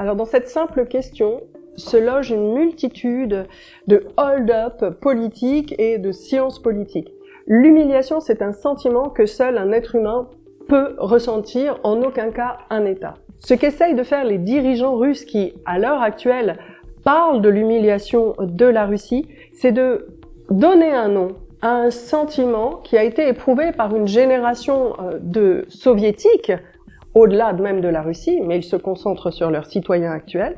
Alors dans cette simple question se loge une multitude de hold-up politiques et de sciences politiques. L'humiliation, c'est un sentiment que seul un être humain peut ressentir, en aucun cas un État. Ce qu'essayent de faire les dirigeants russes qui, à l'heure actuelle, parlent de l'humiliation de la Russie, c'est de donner un nom à un sentiment qui a été éprouvé par une génération de soviétiques, au-delà même de la Russie, mais ils se concentrent sur leurs citoyens actuels,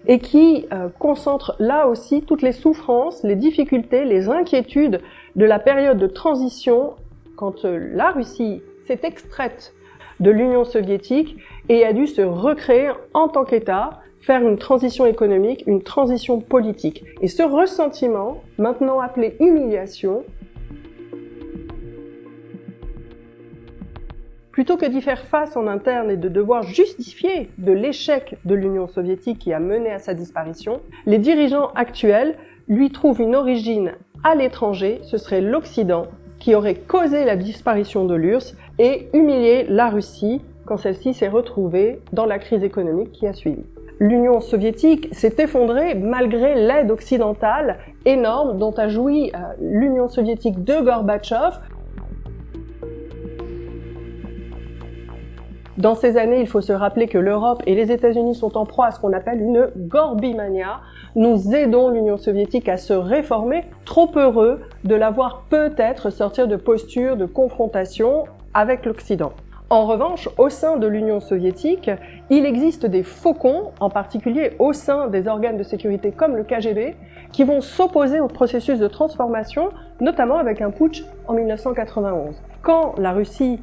et qui concentre là aussi toutes les souffrances, les difficultés, les inquiétudes de la période de transition quand la Russie s'est extraite de l'Union soviétique et a dû se recréer en tant qu'État, faire une transition économique, une transition politique. Et ce ressentiment, maintenant appelé humiliation, plutôt que d'y faire face en interne et de devoir justifier de l'échec de l'Union soviétique qui a mené à sa disparition, les dirigeants actuels lui trouvent une origine à l'étranger, ce serait l'Occident, qui aurait causé la disparition de l'URSS et humilié la Russie quand celle-ci s'est retrouvée dans la crise économique qui a suivi. L'Union soviétique s'est effondrée malgré l'aide occidentale énorme dont a joui l'Union soviétique de Gorbatchev. Dans ces années, il faut se rappeler que l'Europe et les États-Unis sont en proie à ce qu'on appelle une gorbimania. Nous aidons l'Union soviétique à se réformer, trop heureux de la voir peut-être sortir de postures de confrontation avec l'Occident. En revanche, au sein de l'Union soviétique, il existe des faucons, en particulier au sein des organes de sécurité comme le KGB, qui vont s'opposer au processus de transformation, notamment avec un putsch en 1991. Quand la Russie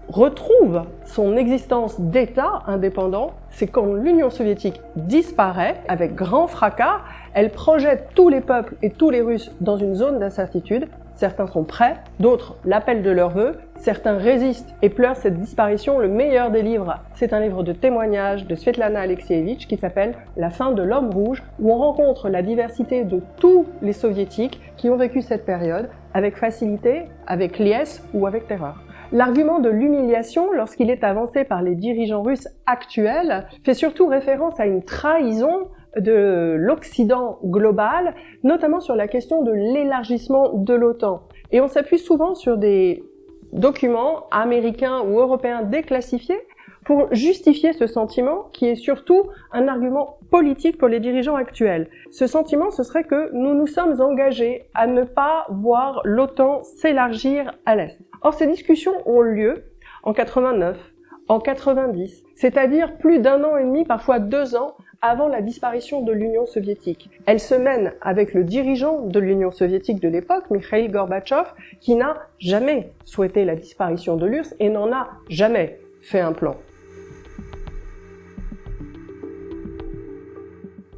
retrouve son existence d'État indépendant, c'est quand l'Union soviétique disparaît avec grand fracas, elle projette tous les peuples et tous les Russes dans une zone d'incertitude. Certains sont prêts, d'autres l'appellent de leur vœu, certains résistent et pleurent cette disparition. Le meilleur des livres, c'est un livre de témoignages de Svetlana Alexievitch qui s'appelle « La fin de l'homme rouge » où on rencontre la diversité de tous les soviétiques qui ont vécu cette période avec facilité, avec liesse ou avec terreur. L'argument de l'humiliation, lorsqu'il est avancé par les dirigeants russes actuels, fait surtout référence à une trahison de l'Occident global, notamment sur la question de l'élargissement de l'OTAN. Et on s'appuie souvent sur des documents américains ou européens déclassifiés pour justifier ce sentiment qui est surtout un argument politique pour les dirigeants actuels. Ce sentiment, ce serait que nous nous sommes engagés à ne pas voir l'OTAN s'élargir à l'Est. Or, ces discussions ont lieu en 89, en 90, c'est-à-dire plus d'un an et demi, parfois 2 ans, avant la disparition de l'Union soviétique. Elles se mènent avec le dirigeant de l'Union soviétique de l'époque, Mikhaïl Gorbatchev, qui n'a jamais souhaité la disparition de l'URSS et n'en a jamais fait un plan.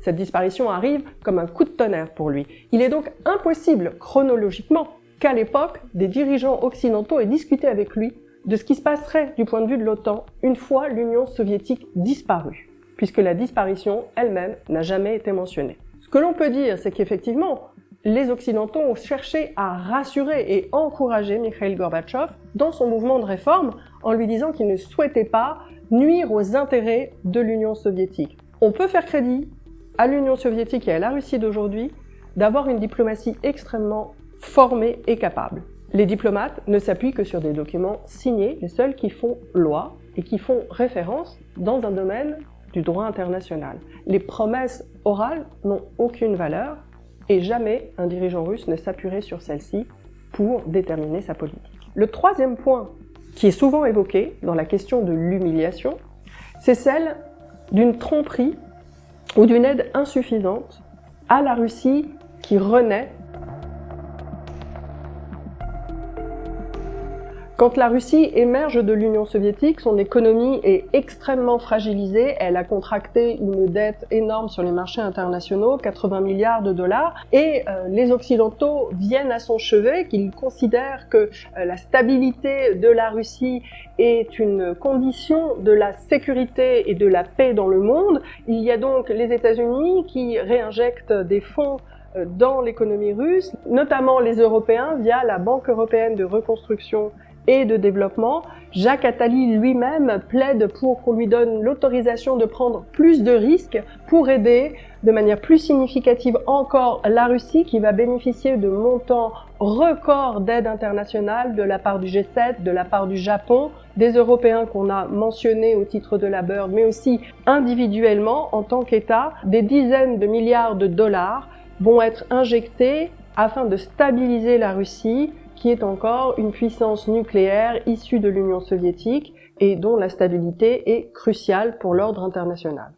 Cette disparition arrive comme un coup de tonnerre pour lui. Il est donc impossible, chronologiquement, qu'à l'époque, des dirigeants occidentaux aient discuté avec lui de ce qui se passerait du point de vue de l'OTAN une fois l'Union soviétique disparue, puisque la disparition elle-même n'a jamais été mentionnée. Ce que l'on peut dire, c'est qu'effectivement, les Occidentaux ont cherché à rassurer et encourager Mikhaïl Gorbatchev dans son mouvement de réforme en lui disant qu'il ne souhaitait pas nuire aux intérêts de l'Union soviétique. On peut faire crédit à l'Union soviétique et à la Russie d'aujourd'hui d'avoir une diplomatie extrêmement formée et capable. Les diplomates ne s'appuient que sur des documents signés, les seuls qui font loi et qui font référence dans un domaine du droit international. Les promesses orales n'ont aucune valeur et jamais un dirigeant russe ne s'appuierait sur celles-ci pour déterminer sa politique. Le troisième point qui est souvent évoqué dans la question de l'humiliation, c'est celle d'une tromperie ou d'une aide insuffisante à la Russie qui renaît. Quand la Russie émerge de l'Union soviétique, son économie est extrêmement fragilisée. Elle a contracté une dette énorme sur les marchés internationaux, 80 milliards de dollars, et les Occidentaux viennent à son chevet, qu'ils considèrent que la stabilité de la Russie est une condition de la sécurité et de la paix dans le monde. Il y a donc les États-Unis qui réinjectent des fonds dans l'économie russe, notamment les Européens via la Banque européenne de reconstruction et de développement. Jacques Attali lui-même plaide pour qu'on lui donne l'autorisation de prendre plus de risques pour aider de manière plus significative encore la Russie, qui va bénéficier de montants records d'aide internationale de la part du G7, de la part du Japon, des Européens qu'on a mentionnés au titre de la BERD, mais aussi individuellement en tant qu'État. Des dizaines de milliards de dollars vont être injectés afin de stabiliser la Russie, qui est encore une puissance nucléaire issue de l'Union soviétique et dont la stabilité est cruciale pour l'ordre international.